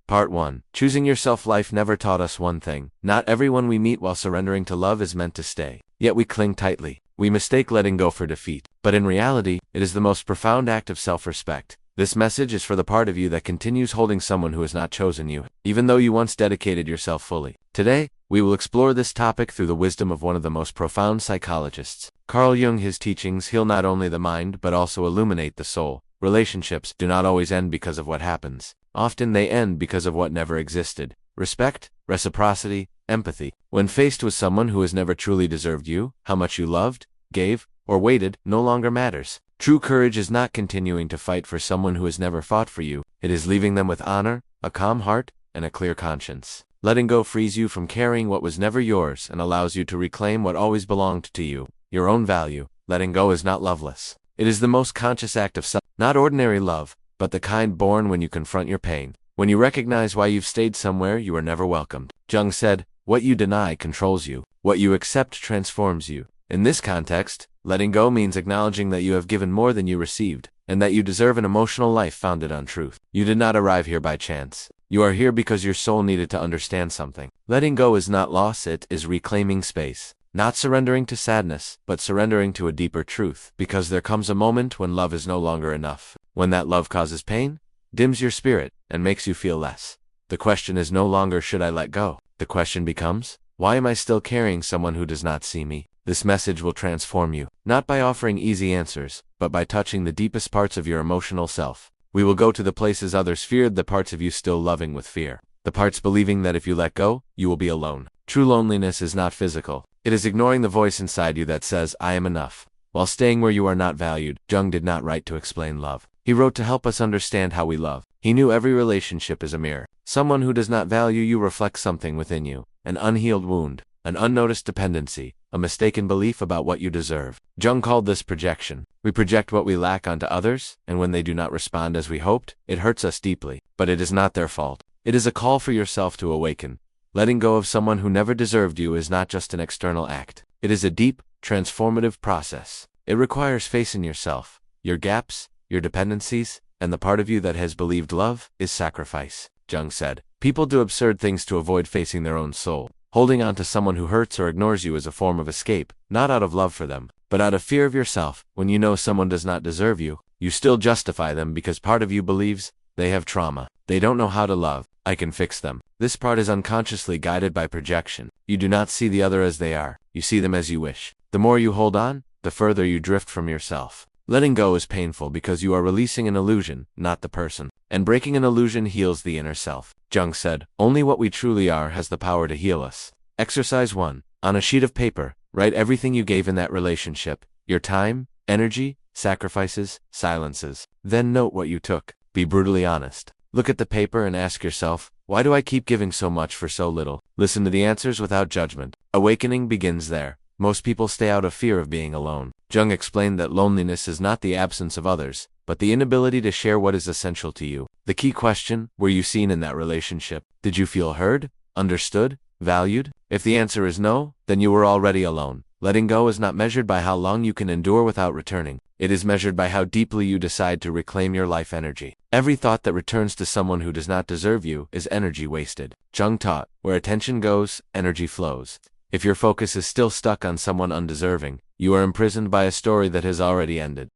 Part 1. Choosing yourself. Life never taught us one thing. Not everyone we meet while surrendering to love is meant to stay. Yet we cling tightly. We mistake letting go for defeat. But in reality, it is the most profound act of self-respect. This message is for the part of you that continues holding someone who has not chosen you, even though you once dedicated yourself fully. Today, we will explore this topic through the wisdom of one of the most profound psychologists, Carl Jung. His teachings heal not only the mind but also illuminate the soul. Relationships do not always end because of what happens. Often they end because of what never existed. Respect, reciprocity, empathy. When faced with someone who has never truly deserved you, how much you loved, gave, or waited no longer matters. True courage is not continuing to fight for someone who has never fought for you. It is leaving them with honor, a calm heart, and a clear conscience. Letting go frees you from carrying what was never yours and allows you to reclaim what always belonged to you, your own value. Letting go is not loveless. It is the most conscious act of self, not ordinary love, but the kind born when you confront your pain. When you recognize why you've stayed somewhere you were never welcomed. Jung said, "What you deny controls you. What you accept transforms you." In this context, letting go means acknowledging that you have given more than you received, and that you deserve an emotional life founded on truth. You did not arrive here by chance. You are here because your soul needed to understand something. Letting go is not loss, it is reclaiming space. Not surrendering to sadness, but surrendering to a deeper truth. Because there comes a moment when love is no longer enough. When that love causes pain, dims your spirit, and makes you feel less. The question is no longer should I let go? The question becomes, why am I still carrying someone who does not see me? This message will transform you, not by offering easy answers, but by touching the deepest parts of your emotional self. We will go to the places others feared, the parts of you still loving with fear. The parts believing that if you let go, you will be alone. True loneliness is not physical. It is ignoring the voice inside you that says, I am enough. While staying where you are not valued, Jung did not write to explain love. He wrote to help us understand how we love. He knew every relationship is a mirror. Someone who does not value you reflects something within you, an unhealed wound, an unnoticed dependency, a mistaken belief about what you deserve. Jung called this projection. We project what we lack onto others, and when they do not respond as we hoped, it hurts us deeply. But it is not their fault. It is a call for yourself to awaken. Letting go of someone who never deserved you is not just an external act. It is a deep, transformative process. It requires facing yourself, your gaps, your dependencies, and the part of you that has believed love is sacrifice. Jung said, people do absurd things to avoid facing their own soul. Holding on to someone who hurts or ignores you is a form of escape, not out of love for them, but out of fear of yourself. When you know someone does not deserve you, you still justify them because part of you believes they have trauma. They don't know how to love. I can fix them. This part is unconsciously guided by projection. You do not see the other as they are. You see them as you wish. The more you hold on, the further you drift from yourself. Letting go is painful because you are releasing an illusion, not the person. And breaking an illusion heals the inner self. Jung said, only what we truly are has the power to heal us. Exercise 1. On a sheet of paper, write everything you gave in that relationship. Your time, energy, sacrifices, silences. Then note what you took. Be brutally honest. Look at the paper and ask yourself, why do I keep giving so much for so little? Listen to the answers without judgment. Awakening begins there. Most people stay out of fear of being alone. Jung explained that loneliness is not the absence of others, but the inability to share what is essential to you. The key question, were you seen in that relationship? Did you feel heard, understood, valued? If the answer is no, then you were already alone. Letting go is not measured by how long you can endure without returning. It is measured by how deeply you decide to reclaim your life energy. Every thought that returns to someone who does not deserve you is energy wasted. Jung taught, where attention goes, energy flows. If your focus is still stuck on someone undeserving, you are imprisoned by a story that has already ended.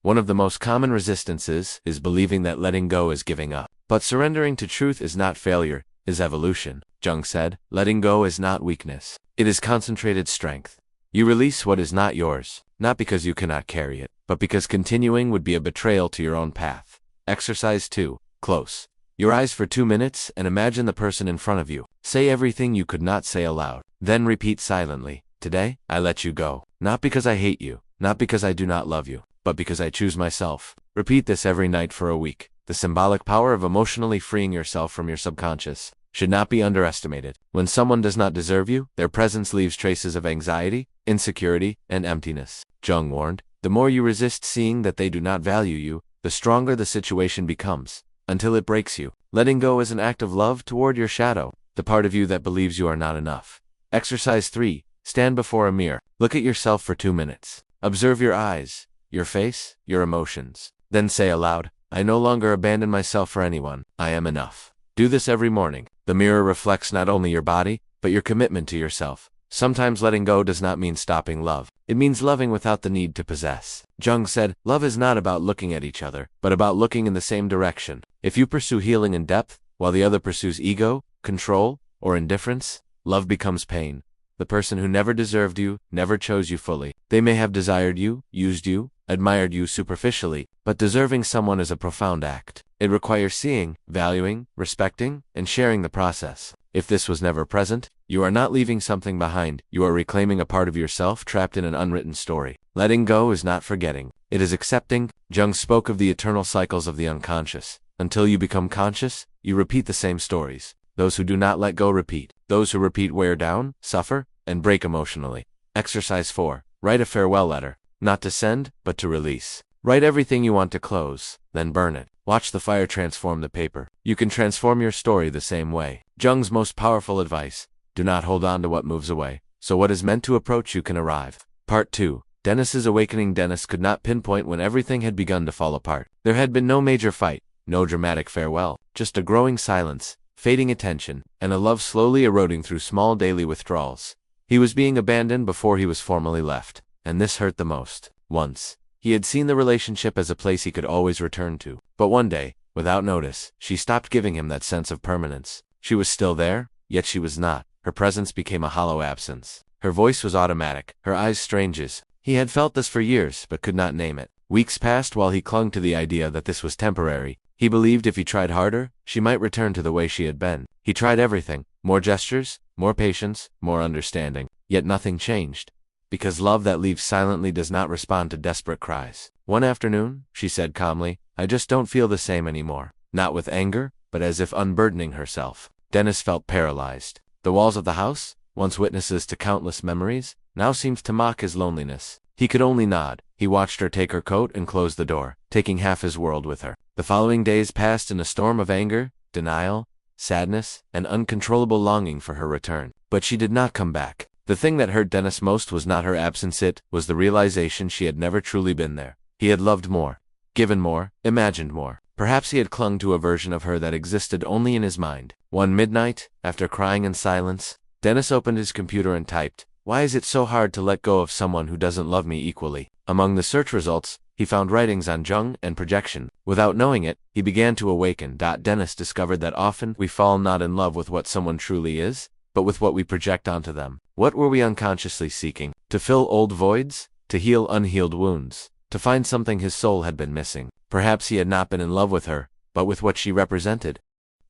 One of the most common resistances is believing that letting go is giving up. But surrendering to truth is not failure, is evolution. Jung said, letting go is not weakness. It is concentrated strength. You release what is not yours, not because you cannot carry it, but because continuing would be a betrayal to your own path. Exercise 2. Close your eyes for 2 minutes and imagine the person in front of you. Say everything you could not say aloud. Then repeat silently, today, I let you go. Not because I hate you, not because I do not love you, but because I choose myself. Repeat this every night for a week. The symbolic power of emotionally freeing yourself from your subconscious should not be underestimated. When someone does not deserve you, their presence leaves traces of anxiety, insecurity, and emptiness. Jung warned, the more you resist seeing that they do not value you, the stronger the situation becomes, until it breaks you. Letting go is an act of love toward your shadow, the part of you that believes you are not enough. Exercise 3. Stand before a mirror. Look at yourself for 2 minutes. Observe your eyes, your face, your emotions. Then say aloud, I no longer abandon myself for anyone. I am enough. Do this every morning. The mirror reflects not only your body, but your commitment to yourself. Sometimes letting go does not mean stopping love. It means loving without the need to possess. Jung said, love is not about looking at each other, but about looking in the same direction. If you pursue healing and depth, while the other pursues ego, control, or indifference, love becomes pain. The person who never deserved you, never chose you fully. They may have desired you, used you, admired you superficially, but deserving someone is a profound act. It requires seeing, valuing, respecting, and sharing the process. If this was never present, you are not leaving something behind, you are reclaiming a part of yourself trapped in an unwritten story. Letting go is not forgetting. It is accepting. Jung spoke of the eternal cycles of the unconscious. Until you become conscious, you repeat the same stories. Those who do not let go repeat. Those who repeat wear down, suffer, and break emotionally. Exercise 4. Write a farewell letter. Not to send, but to release. Write everything you want to close, then burn it. Watch the fire transform the paper. You can transform your story the same way. Jung's most powerful advice: do not hold on to what moves away, so what is meant to approach you can arrive. Part 2. Dennis's awakening. Dennis could not pinpoint when everything had begun to fall apart. There had been no major fight, no dramatic farewell, just a growing silence, fading attention, and a love slowly eroding through small daily withdrawals. He was being abandoned before he was formally left, and this hurt the most. Once, he had seen the relationship as a place he could always return to. But one day, without notice, she stopped giving him that sense of permanence. She was still there, yet she was not. Her presence became a hollow absence. Her voice was automatic, her eyes strange. He had felt this for years, but could not name it. Weeks passed while he clung to the idea that this was temporary. He believed if he tried harder, she might return to the way she had been. He tried everything: more gestures, more patience, more understanding. Yet nothing changed. Because love that leaves silently does not respond to desperate cries. One afternoon, she said calmly, I just don't feel the same anymore. Not with anger, but as if unburdening herself. Dennis felt paralyzed. The walls of the house, once witnesses to countless memories, now seemed to mock his loneliness. He could only nod. He watched her take her coat and close the door, taking half his world with her. The following days passed in a storm of anger, denial, sadness, and uncontrollable longing for her return. But she did not come back. The thing that hurt Dennis most was not her absence, it was the realization she had never truly been there. He had loved more, given more, imagined more. Perhaps he had clung to a version of her that existed only in his mind. One midnight, after crying in silence, Dennis opened his computer and typed, "Why is it so hard to let go of someone who doesn't love me equally?" Among the search results, he found writings on Jung and projection. Without knowing it, he began to awaken. Dennis discovered that often we fall not in love with what someone truly is, but with what we project onto them. What were we unconsciously seeking? To fill old voids? To heal unhealed wounds? To find something his soul had been missing? Perhaps he had not been in love with her, but with what she represented.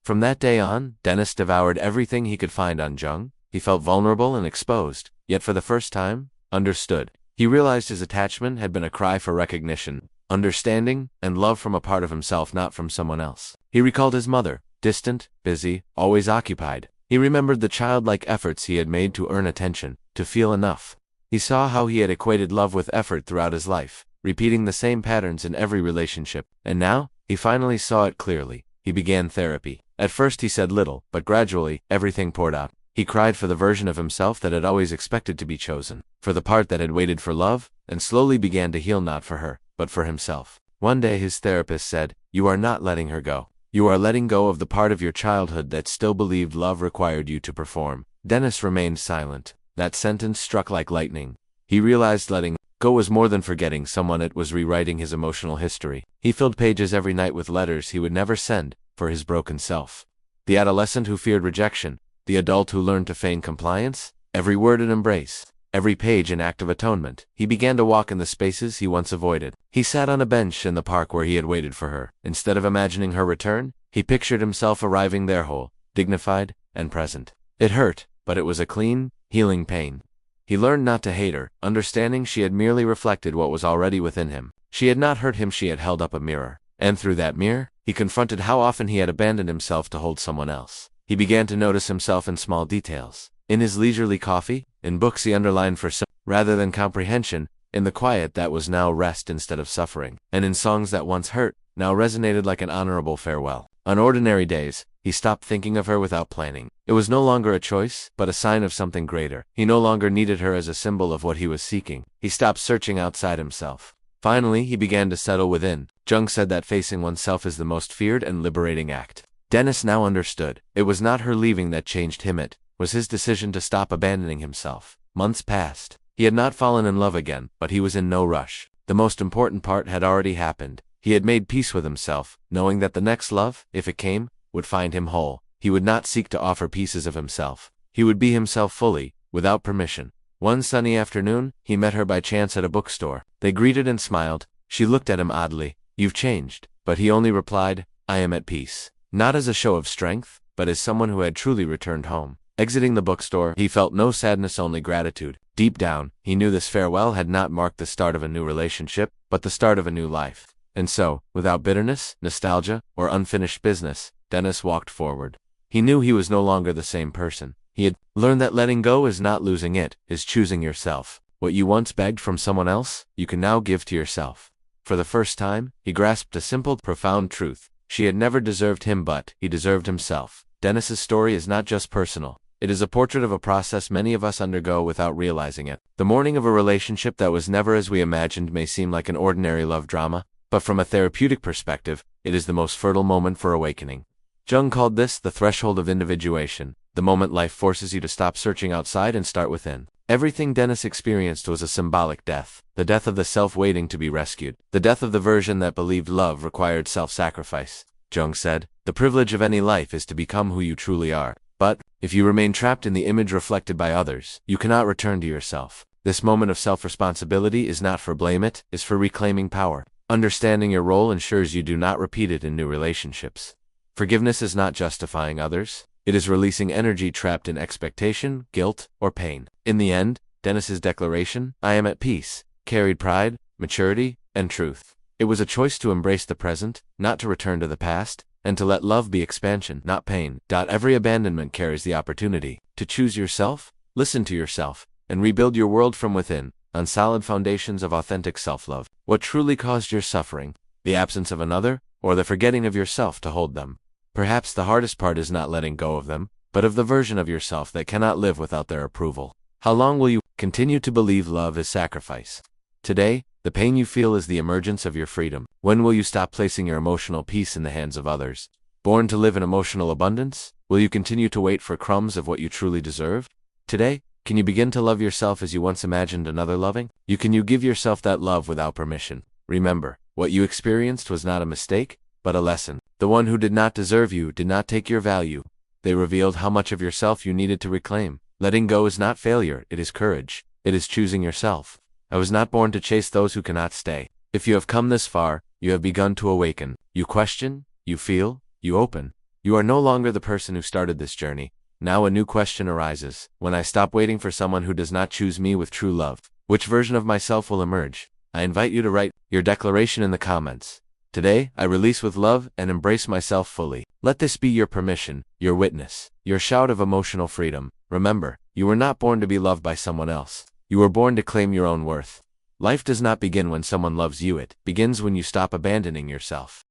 From that day on, Dennis devoured everything he could find on Jung. He felt vulnerable and exposed, yet for the first time, understood. He realized his attachment had been a cry for recognition, understanding, and love from a part of himself, not from someone else. He recalled his mother, distant, busy, always occupied. He remembered the childlike efforts he had made to earn attention, to feel enough. He saw how he had equated love with effort throughout his life, repeating the same patterns in every relationship. And now, he finally saw it clearly. He began therapy. At first he said little, but gradually, everything poured out. He cried for the version of himself that had always expected to be chosen, for the part that had waited for love, and slowly began to heal not for her, but for himself. One day his therapist said, "You are not letting her go. You are letting go of the part of your childhood that still believed love required you to perform." Dennis remained silent. That sentence struck like lightning. He realized letting go was more than forgetting someone, it was rewriting his emotional history. He filled pages every night with letters he would never send, for his broken self. The adolescent who feared rejection, the adult who learned to feign compliance, every word an embrace, every page an act of atonement. He began to walk in the spaces he once avoided. He sat on a bench in the park where he had waited for her. Instead of imagining her return, he pictured himself arriving there whole, dignified, and present. It hurt, but it was a clean, healing pain. He learned not to hate her, understanding she had merely reflected what was already within him. She had not hurt him, she had held up a mirror. And through that mirror, he confronted how often he had abandoned himself to hold someone else. He began to notice himself in small details. In his leisurely coffee, in books he underlined for rather than comprehension, in the quiet that was now rest instead of suffering, and in songs that once hurt, now resonated like an honorable farewell. On ordinary days, he stopped thinking of her without planning. It was no longer a choice, but a sign of something greater. He no longer needed her as a symbol of what he was seeking. He stopped searching outside himself. Finally, he began to settle within. Jung said that facing oneself is the most feared and liberating act. Dennis now understood. It was not her leaving that changed him, it was his decision to stop abandoning himself. Months passed. He had not fallen in love again, but he was in no rush. The most important part had already happened. He had made peace with himself, knowing that the next love, if it came, would find him whole. He would not seek to offer pieces of himself. He would be himself fully, without permission. One sunny afternoon, he met her by chance at a bookstore. They greeted and smiled. She looked at him oddly. "You've changed." But he only replied, "I am at peace." Not as a show of strength, but as someone who had truly returned home. Exiting the bookstore, he felt no sadness, only gratitude. Deep down, he knew this farewell had not marked the start of a new relationship, but the start of a new life. And so, without bitterness, nostalgia, or unfinished business, Dennis walked forward. He knew he was no longer the same person. He had learned that letting go is not losing it, is choosing yourself. What you once begged from someone else, you can now give to yourself. For the first time, he grasped a simple, profound truth. She had never deserved him, but he deserved himself. Dennis's story is not just personal. It is a portrait of a process many of us undergo without realizing it. The morning of a relationship that was never as we imagined may seem like an ordinary love drama, but from a therapeutic perspective, it is the most fertile moment for awakening. Jung called this the threshold of individuation, the moment life forces you to stop searching outside and start within. Everything Dennis experienced was a symbolic death, the death of the self waiting to be rescued, the death of the version that believed love required self-sacrifice. Jung said, "The privilege of any life is to become who you truly are. But, if you remain trapped in the image reflected by others, you cannot return to yourself." This moment of self-responsibility is not for blame, it is for reclaiming power. Understanding your role ensures you do not repeat it in new relationships. Forgiveness is not justifying others. It is releasing energy trapped in expectation, guilt, or pain. In the end, Dennis's declaration, "I am at peace," carried pride, maturity, and truth. It was a choice to embrace the present, not to return to the past, and to let love be expansion, not pain. Every abandonment carries the opportunity to choose yourself, listen to yourself, and rebuild your world from within, on solid foundations of authentic self-love. What truly caused your suffering? The absence of another, or the forgetting of yourself to hold them? Perhaps the hardest part is not letting go of them, but of the version of yourself that cannot live without their approval. How long will you continue to believe love is sacrifice? Today, the pain you feel is the emergence of your freedom. When will you stop placing your emotional peace in the hands of others? Born to live in emotional abundance, will you continue to wait for crumbs of what you truly deserve? Today, can you begin to love yourself as you once imagined another loving? Can you give yourself that love without permission? Remember, what you experienced was not a mistake, but a lesson. The one who did not deserve you did not take your value. They revealed how much of yourself you needed to reclaim. Letting go is not failure, it is courage. It is choosing yourself. I was not born to chase those who cannot stay. If you have come this far, you have begun to awaken. You question, you feel, you open. You are no longer the person who started this journey. Now a new question arises. When I stop waiting for someone who does not choose me with true love, which version of myself will emerge? I invite you to write your declaration in the comments. Today, I release with love and embrace myself fully. Let this be your permission, your witness, your shout of emotional freedom. Remember, you were not born to be loved by someone else. You were born to claim your own worth. Life does not begin when someone loves you, it begins when you stop abandoning yourself.